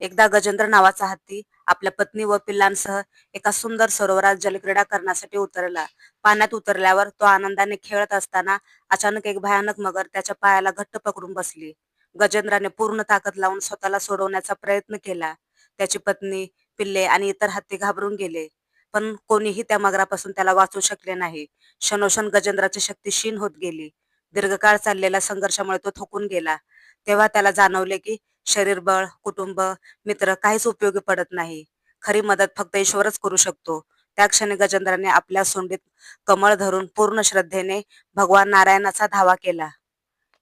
एकदा गजेंद्र नावाचा हत्ती आपल्या पत्नी व पिल्लांसह एका सुंदर सरोवरात जलक्रीडा करण्यासाठी उतरला. पाण्यात उतरल्यावर तो आनंदाने खेळत असताना अचानक एक भयानक मगर त्याच्या पायाला घट्ट पकडून बसली. गजेंद्राने पूर्ण ताकद लावून स्वतःला सोडवण्याचा प्रयत्न केला. त्याची पत्नी, पिल्ले आणि इतर हत्ती घाबरून गेले, पण कोणीही त्या मगरापासून त्याला वाचवू शकले नाही. क्षणोक्षण गजेंद्राची शक्ती क्षीण होत गेली. दीर्घकाळ चाललेल्या संघर्षामुळे तो थकून गेला. तेव्हा त्याला जाणवले की शरीरबळ, कुटुंब, मित्र काहीच उपयोगी पडत नाही. खरी मदत फक्त ईश्वरच करू शकतो. त्या क्षणी गजेंद्राने आपल्या सोंडीत कमळ धरून पूर्ण श्रद्धेने भगवान नारायणाचा धावा केला.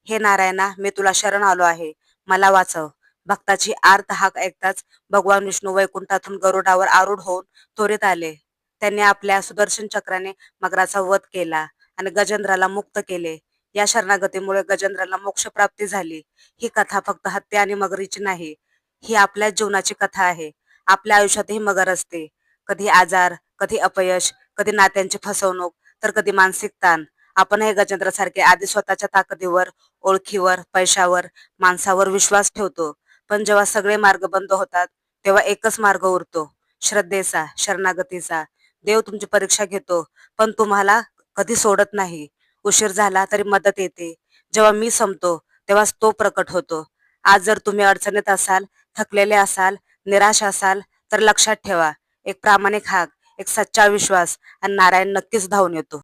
हे नारायणा, मी तुला शरण आलो आहे, मला वाचव. भक्ताची आर्त हाक ऐकताच भगवान विष्णू वैकुंठातून गरुडावर आरूढ होऊन त्वरित आले. त्यांनी आपल्या सुदर्शन चक्राने मगराचा वध केला आणि गजेंद्राला मुक्त केले. या शरणागतीमुळे गजेंद्राला मोक्षप्राप्ती झाली. ही कथा फक्त हत्ती आणि मगरीची नाही, ही आपल्या जीवनाची कथा आहे. आपल्या आयुष्यातही मगर असते. कधी आजार, कधी अपयश, कधी नात्यांची फसवणूक, तर कधी मानसिक ताण. आपण हे गजेंद्रासारखे आधी स्वतःच्या ताकदीवर, ओळखीवर, पैशावर, माणसावर विश्वास ठेवतो. पण जेव्हा सगळे मार्ग बंद होतात, तेव्हा एकच मार्ग उरतो, श्रद्धेचा, शरणागतीचा. देव तुमची परीक्षा घेतो, पण तुम्हाला कधी सोडत नाही. उशीर झाला तरी मदत येते. जेव्हा मी संपतो, तेव्हाच तो प्रकट होतो. आज जर तुम्ही अडचणीत असाल, थकलेले असाल, निराश असाल, तर लक्षात ठेवा, एक प्रामाणिक हाक, एक सच्चा विश्वास आणि नारायण नक्कीच धावून येतो.